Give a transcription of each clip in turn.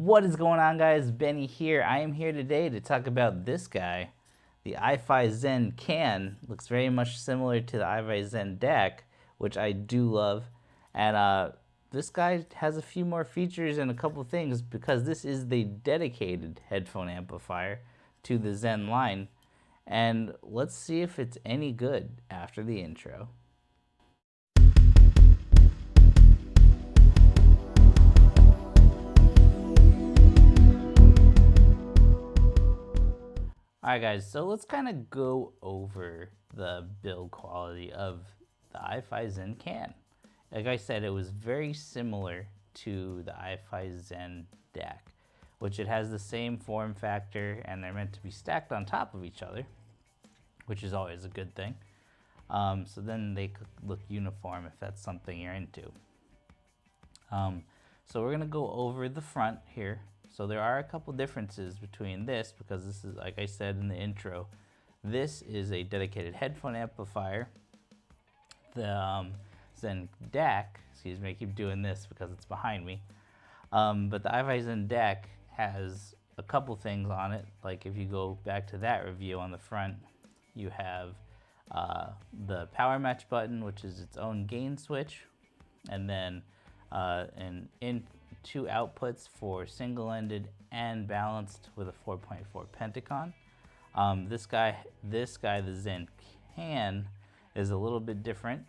What is going on, guys? Benny here. I am here today to talk about this guy, the iFi Zen Can. Looks very much similar to the iFi Zen DAC, which I do love. And this guy has a few more features and a couple things because this is the dedicated headphone amplifier to the Zen line. And let's see if it's any good after the intro. Alright guys, so let's kind of go over the build quality of the iFi Zen Can. Like I said, it was very similar to the iFi Zen DAC, which it has the same form factor and they're meant to be stacked on top of each other, which is always a good thing. So then they could look uniform if that's something you're into. So we're gonna go over the front here. So there are a couple differences between this because this is, like I said in the intro, this is a dedicated headphone amplifier. The Zen DAC, excuse me, I keep doing this because it's behind me. But the iFi Zen DAC has a couple things on it. Like if you go back to that review on the front, you have the power match button, which is its own gain switch, and then two outputs for single-ended and balanced with a 4.4 Pentacon. This guy, the Zen Can, is a little bit different.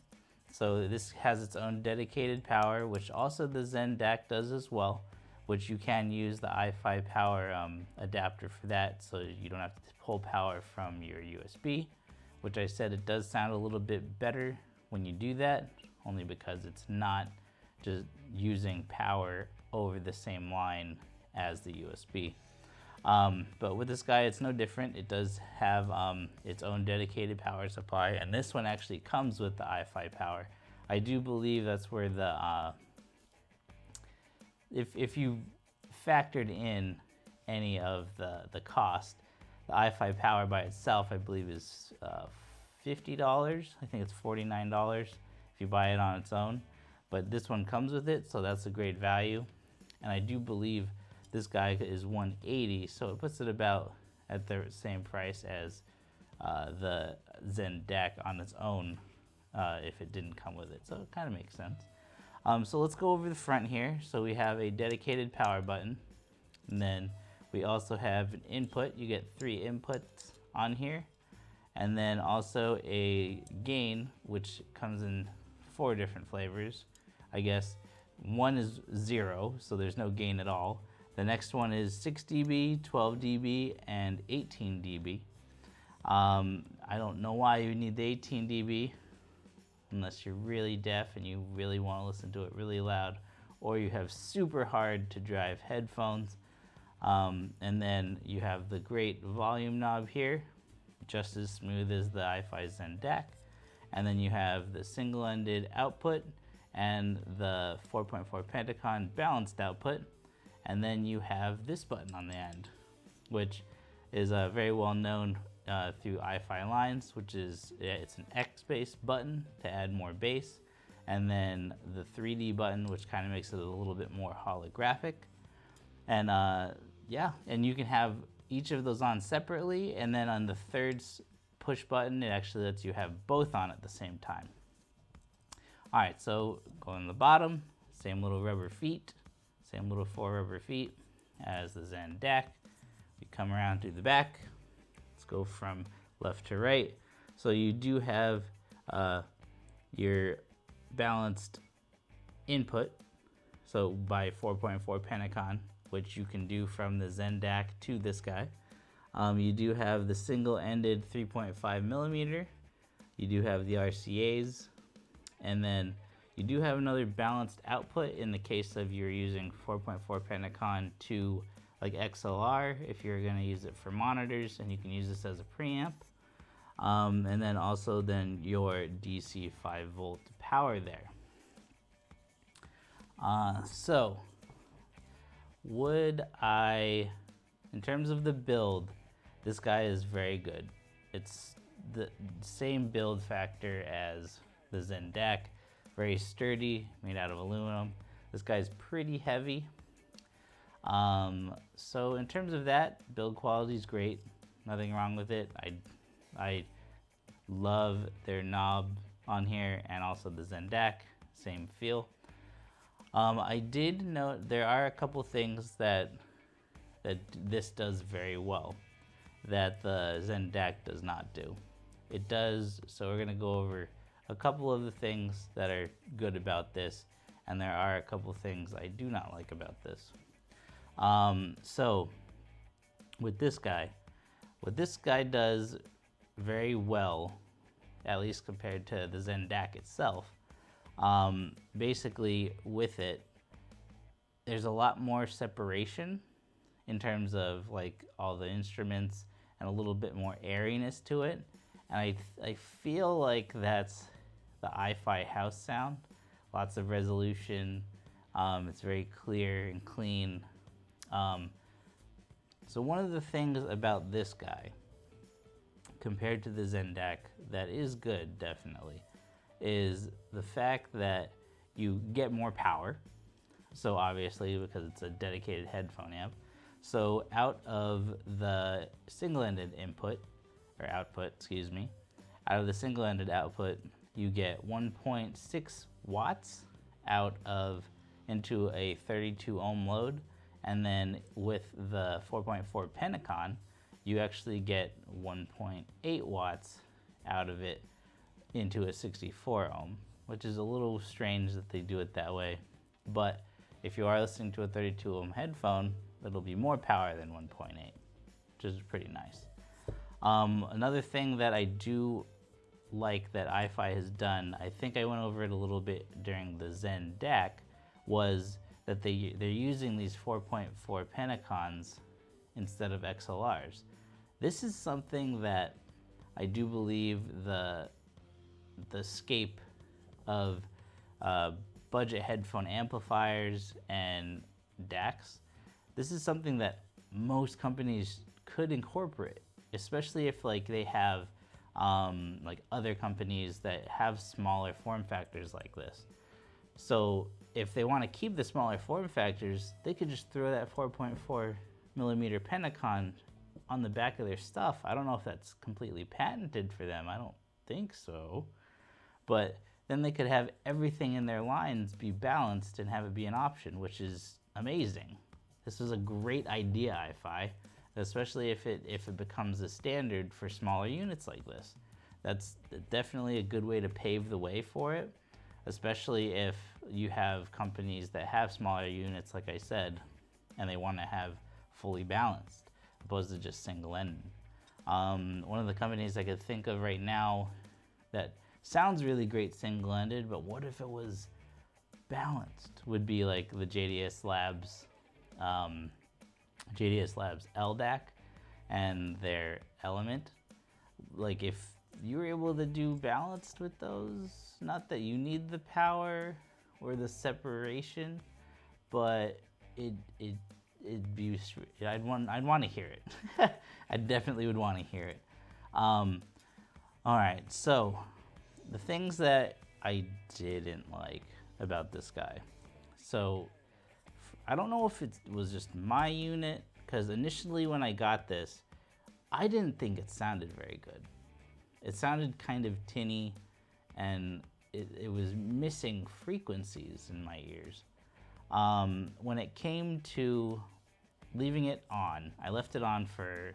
So this has its own dedicated power, which also the Zen DAC does as well, which you can use the iFi power adapter for that, so you don't have to pull power from your USB, which I said it does sound a little bit better when you do that, only because it's not just using power over the same line as the USB. But with this guy, it's no different. It does have its own dedicated power supply, and this one actually comes with the iFi power. I do believe that's where the, if you factored in any of the cost, the iFi power by itself, I believe is $50. I think it's $49 if you buy it on its own. But this one comes with it, so that's a great value. And I do believe this guy is $180, so it puts it about at the same price as the Zen DAC on its own if it didn't come with it. So it kind of makes sense. So let's go over the front here. So we have a dedicated power button, and then we also have an input. You get 3 inputs on here, and then also a gain, which comes in 4 different flavors. I guess one is 0, so there's no gain at all. The next one is 6 dB, 12 dB, and 18 dB. I don't know why you need the 18 dB unless you're really deaf and you really want to listen to it really loud, or you have super hard to drive headphones. And then you have the great volume knob here, just as smooth as the iFi Zen DAC. And then you have the single-ended output and the 4.4 Pentacon balanced output. And then you have this button on the end, which is very well known through iFi lines, which is, it's an X-bass button to add more bass. And then the 3D button, which kind of makes it a little bit more holographic. And yeah, and you can have each of those on separately, and then on the third push button, it actually lets you have both on at the same time. All right, so going to the bottom, same little rubber feet, same little 4 rubber feet as the Zen DAC. We come around to the back. Let's go from left to right. So you do have your balanced input, so by 4.4 Pentacon, which you can do from the Zen DAC to this guy. You do have the single-ended 3.5 millimeter. You do have the RCAs, and then you do have another balanced output in the case of you're using 4.4 Pentacon to like XLR if you're going to use it for monitors, and you can use this as a preamp. And then also then your DC 5 volt power there. So would I, in terms of the build, this guy is very good. It's the same build factor as the Zen DAC, very sturdy, made out of aluminum. This guy's pretty heavy. So in terms of that, build quality is great. Nothing wrong with it. I love their knob on here, and also the Zen DAC, same feel. I did note there are a couple things that this does very well that the Zen DAC does not do. It does, so we're gonna go over a couple of the things that are good about this, and there are a couple things I do not like about this. So with this guy, what this guy does very well, at least compared to the Zen DAC itself, basically with it, there's a lot more separation in terms of like all the instruments and a little bit more airiness to it. And I feel like that's the iFi house sound. Lots of resolution. It's very clear and clean. So one of the things about this guy compared to the Zen DAC that is good, definitely, is the fact that you get more power. So obviously, because it's a dedicated headphone amp. So out of the single-ended input, or output, excuse me, out of the single-ended output, you get 1.6 watts out of into a 32 ohm load. And then with the 4.4 Penacon, you actually get 1.8 watts out of it into a 64 ohm, which is a little strange that they do it that way. But if you are listening to a 32 ohm headphone, it'll be more power than 1.8, which is pretty nice. Another thing that I do like that iFi has done, I think I went over it a little bit during the Zen DAC, was that they're using these 4.4 Penacons instead of XLRs. This is something that I do believe the scape of budget headphone amplifiers and DACs, this is something that most companies could incorporate, especially if like they have like other companies that have smaller form factors like this. So if they want to keep the smaller form factors, they could just throw that 4.4 millimeter Penacon on the back of their stuff. I don't know if that's completely patented for them. I don't think so. But then they could have everything in their lines be balanced and have it be an option, which is amazing. This is a great idea, iFi, especially if it becomes a standard for smaller units like this. That's definitely a good way to pave the way for it, especially if you have companies that have smaller units, like I said, and they want to have fully balanced, opposed to just single-ended. One of the companies I could think of right now that sounds really great single-ended, but what if it was balanced, would be like the JDS Labs LDAC and their Element. Like if you were able to do balanced with those, not that you need the power or the separation, but it'd be, I'd want to hear it. I definitely would want to hear it. All right, so the things that I didn't like about this guy. So I don't know if it was just my unit, because initially when I got this, I didn't think it sounded very good. It sounded kind of tinny, and it was missing frequencies in my ears. When it came to leaving it on, I left it on for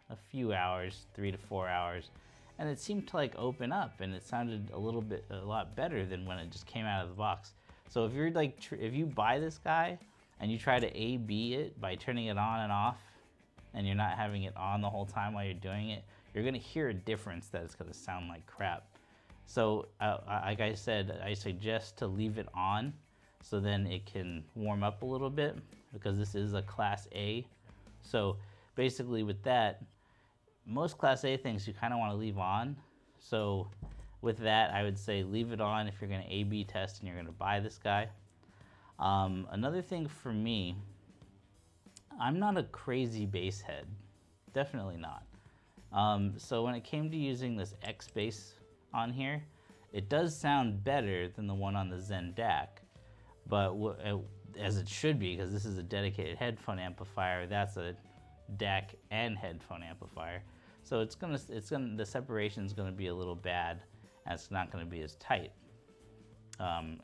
a few hours, 3 to 4 hours, and it seemed to like open up, and it sounded a lot better than when it just came out of the box. So if you're like, if you buy this guy and you try to A/B it by turning it on and off, and you're not having it on the whole time while you're doing it, you're gonna hear a difference that it's gonna sound like crap. So like I said, I suggest to leave it on so then it can warm up a little bit, because this is a Class A. So basically with that, most Class A things you kind of want to leave on. So with that, I would say leave it on if you're going to A/B test and you're going to buy this guy. Another thing for me, I'm not a crazy bass head, definitely not. So when it came to using this X bass on here, it does sound better than the one on the Zen DAC. But as it should be, because this is a dedicated headphone amplifier. That's a DAC and headphone amplifier. So the separation's gonna be a little bad, and it's not gonna be as tight,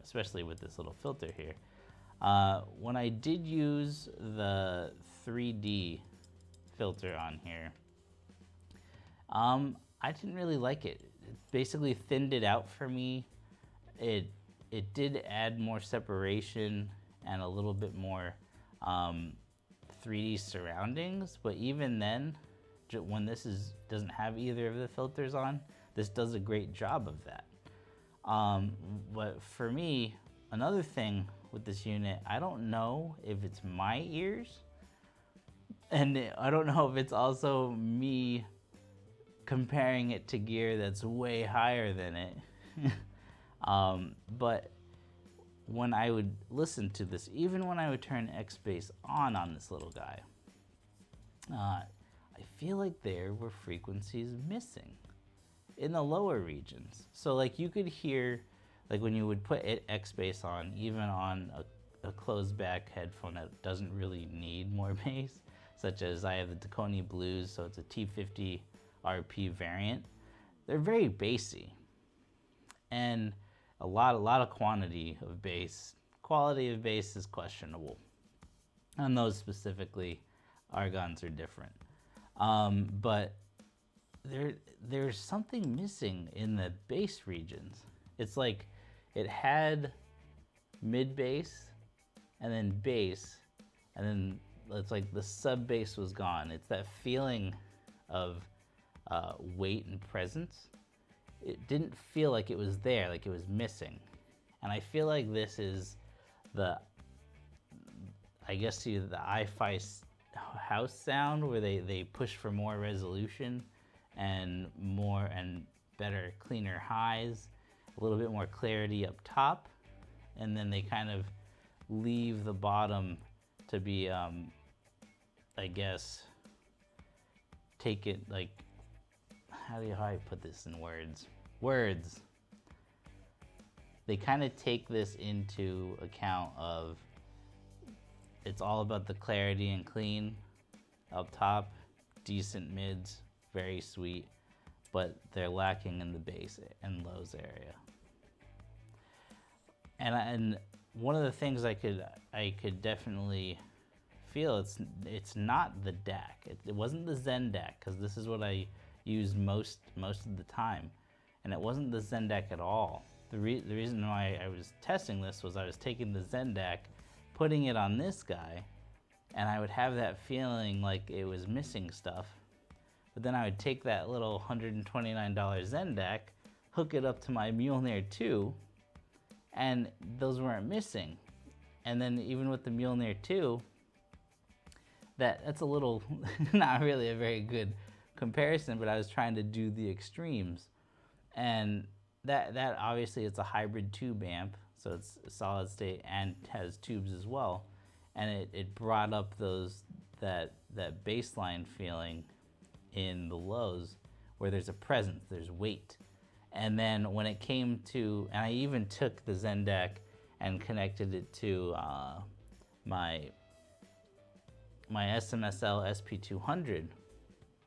especially with this little filter here. When I did use the 3D filter on here, I didn't really like it. It basically thinned it out for me. It did add more separation and a little bit more 3D surroundings, but even then, when this doesn't have either of the filters on, this does a great job of that. But for me, another thing with this unit, I don't know if it's my ears, and I don't know if it's also me comparing it to gear that's way higher than it. But when I would listen to this, even when I would turn X-Bass on this little guy, I feel like there were frequencies missing in the lower regions. So like you could hear, like when you would put X-Bass on, even on a closed back headphone that doesn't really need more bass, such as I have the Taconi Blues, so it's a T50 RP variant. They're very bassy, and a lot of quantity of bass. Quality of bass is questionable. On those specifically, Argons are different. But there's something missing in the bass regions. It's like it had mid bass and then bass, and then it's like the sub bass was gone. It's that feeling of weight and presence. It didn't feel like it was there, like it was missing. And I feel like this is the iFi house sound, where they push for more resolution and more and better, cleaner highs, a little bit more clarity up top, and then they kind of leave the bottom to be, I guess, take it like, how do I put this in words? Words. They kind of take this into account of, it's all about the clarity and clean up top, decent mids, very sweet, but they're lacking in the bass and lows area. And one of the things I could definitely feel, it's not the DAC. It wasn't the Zen DAC, because this is what I use most of the time, and it wasn't the Zen DAC at all. The reason why I was testing this was I was taking the Zen DAC, putting it on this guy, and I would have that feeling like it was missing stuff. But then I would take that little $129 Zen DAC, hook it up to my Mjolnir 2, and those weren't missing. And then even with the Mjolnir 2, that's a little, not really a very good comparison, but I was trying to do the extremes. And that obviously, it's a hybrid tube amp, so it's solid state and has tubes as well. And it brought up that baseline feeling in the lows, where there's a presence, there's weight. And then when it came to, and I even took the Zen DAC and connected it to my SMSL SP200,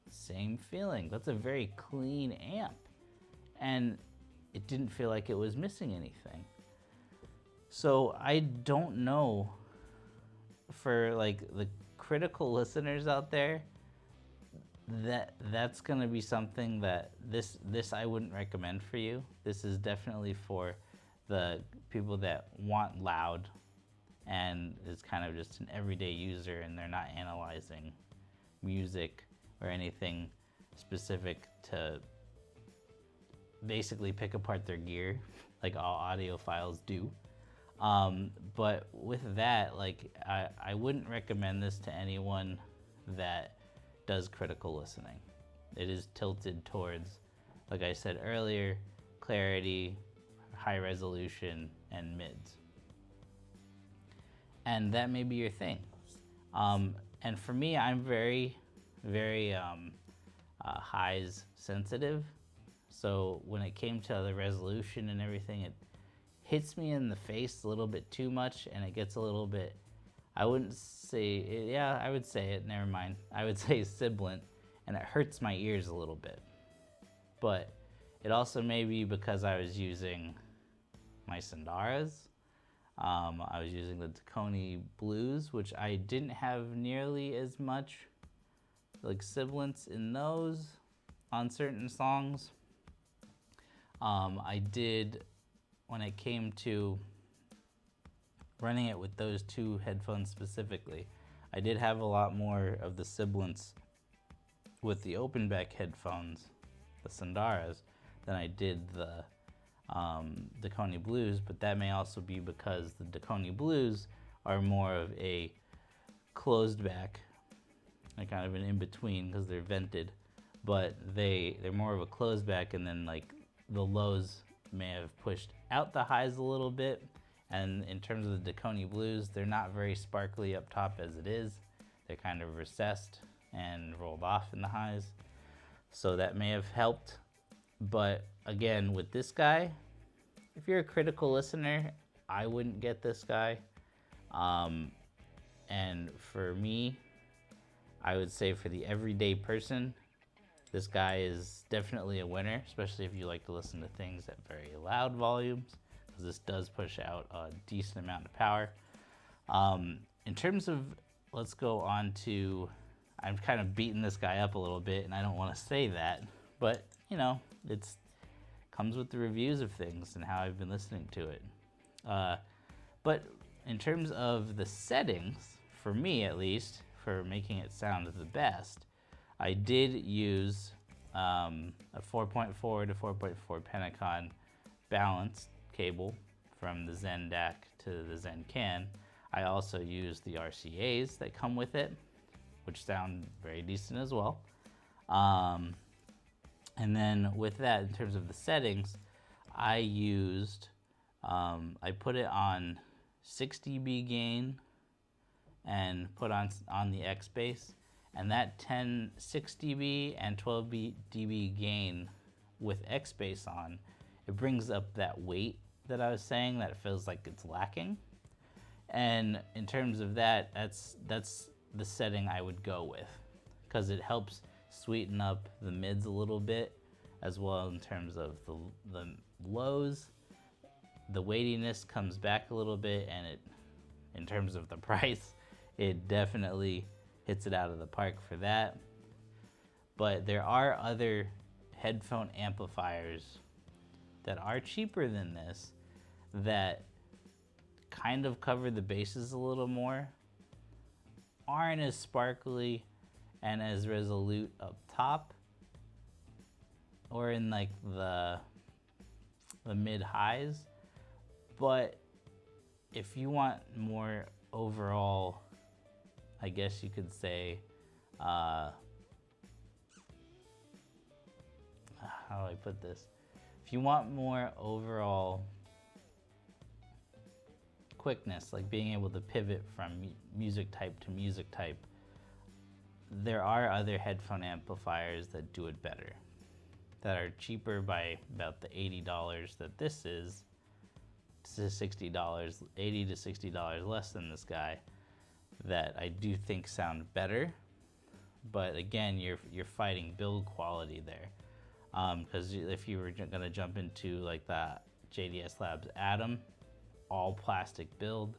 same feeling. That's a very clean amp, and it didn't feel like it was missing anything. So I don't know, for like the critical listeners out there, that's gonna be something that this I wouldn't recommend for you. This is definitely for the people that want loud and is kind of just an everyday user, and they're not analyzing music or anything specific to basically pick apart their gear like all audiophiles do. But with that, like I wouldn't recommend this to anyone that does critical listening. It is tilted towards, like I said earlier, clarity, high resolution, and mids. And that may be your thing. And for me, I'm very, very highs sensitive. So when it came to the resolution and everything, it hits me in the face a little bit too much, and it gets a little bit, I wouldn't say, yeah, I would say it, never mind. I would say sibilant, and it hurts my ears a little bit. But it also may be because I was using my Sundaras. I was using the Tacony Blues, which I didn't have nearly as much like sibilance in those on certain songs. I did, when it came to running it with those two headphones specifically, I did have a lot more of the sibilance with the open back headphones, the Sundaras, than I did the Tacony Blues, but that may also be because the Tacony Blues are more of a closed back, like kind of an in-between because they're vented, but they're more of a closed back, and then like the lows may have pushed out the highs a little bit. And in terms of the Tacony Blues, they're not very sparkly up top as it is. They're kind of recessed and rolled off in the highs. So that may have helped. But again, with this guy, if you're a critical listener, I wouldn't get this guy. And for me, I would say for the everyday person, this guy is definitely a winner, especially if you like to listen to things at very loud volumes, because this does push out a decent amount of power. In terms of, let's go on to, I'm kind of beating this guy up a little bit, and I don't want to say that, but you know, it's comes with the reviews of things and how I've been listening to it. But in terms of the settings, for me at least, for making it sound the best, I did use a 4.4 to 4.4 Penacon balanced cable from the Zen DAC to the Zen Can. I also used the RCAs that come with it, which sound very decent as well. And then with that, in terms of the settings, I used, I put it on 6 dB gain and put on the X bass, and that 6 dB and 12 dB gain with X bass on, it brings up that weight that I was saying that it feels like it's lacking. And in terms of that, that's the setting I would go with, because it helps sweeten up the mids a little bit, as well in terms of the lows. The weightiness comes back a little bit, and it, in terms of the price, it definitely hits it out of the park for that. But there are other headphone amplifiers that are cheaper than this that kind of cover the bases a little more, aren't as sparkly and as resolute up top or in like the mid highs. But if you want more overall, I guess you could say, how do I put this? If you want more overall quickness, like being able to pivot from music type to music type, there are other headphone amplifiers that do it better, that are cheaper by about the $80 that this is, to $60, $80 to $60 less than this guy, that I do think sound better. But again, you're fighting build quality there, because if you were gonna jump into like the JDS Labs Atom, all plastic build,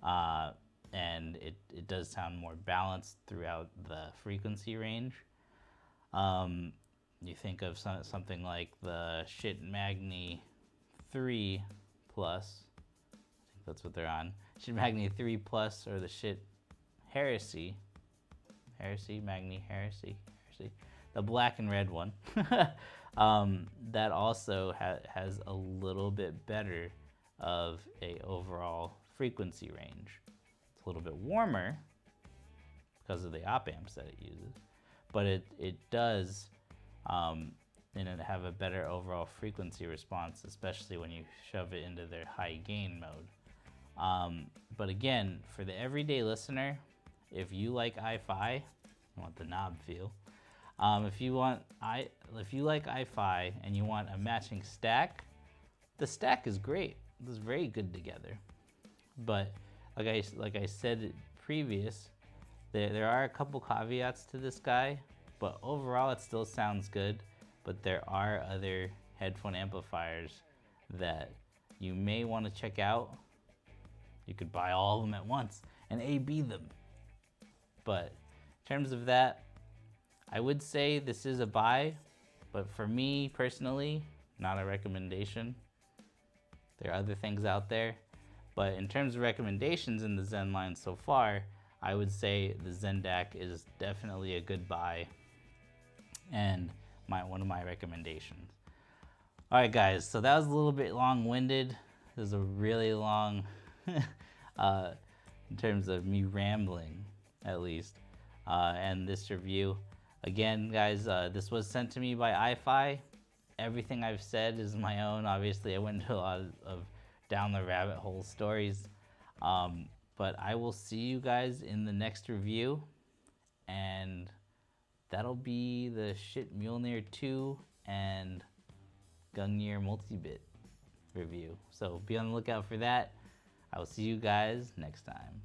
and it does sound more balanced throughout the frequency range. You think of something like the Shit Magni 3 Plus, I think that's what they're on, Shit Magni 3 Plus, or the Shit Heresy, Magni Heresy, the black and red one, that also has a little bit better of a overall frequency range. It's a little bit warmer because of the op amps that it uses, but it does have a better overall frequency response, especially when you shove it into their high gain mode. But again, for the everyday listener, if you like iFi, you want the knob feel. If you like iFi and you want a matching stack, the stack is great. was very good together. But like I said previous, there are a couple caveats to this guy, but overall it still sounds good. But there are other headphone amplifiers that you may want to check out. You could buy all of them at once and A/B them. But in terms of that, I would say this is a buy, but for me personally, not a recommendation. There are other things out there, but in terms of recommendations in the Zen line so far, I would say the Zen DAC is definitely a good buy and one of my recommendations. All right, guys, so that was a little bit long-winded. This is a really long, in terms of me rambling, at least, and this review. Again, guys, this was sent to me by iFi. Everything I've said is my own. Obviously, I went into a lot of down the rabbit hole stories. But I will see you guys in the next review, and that'll be the Shit Mjolnir 2 and Gungnir Multibit review. So be on the lookout for that. I will see you guys next time.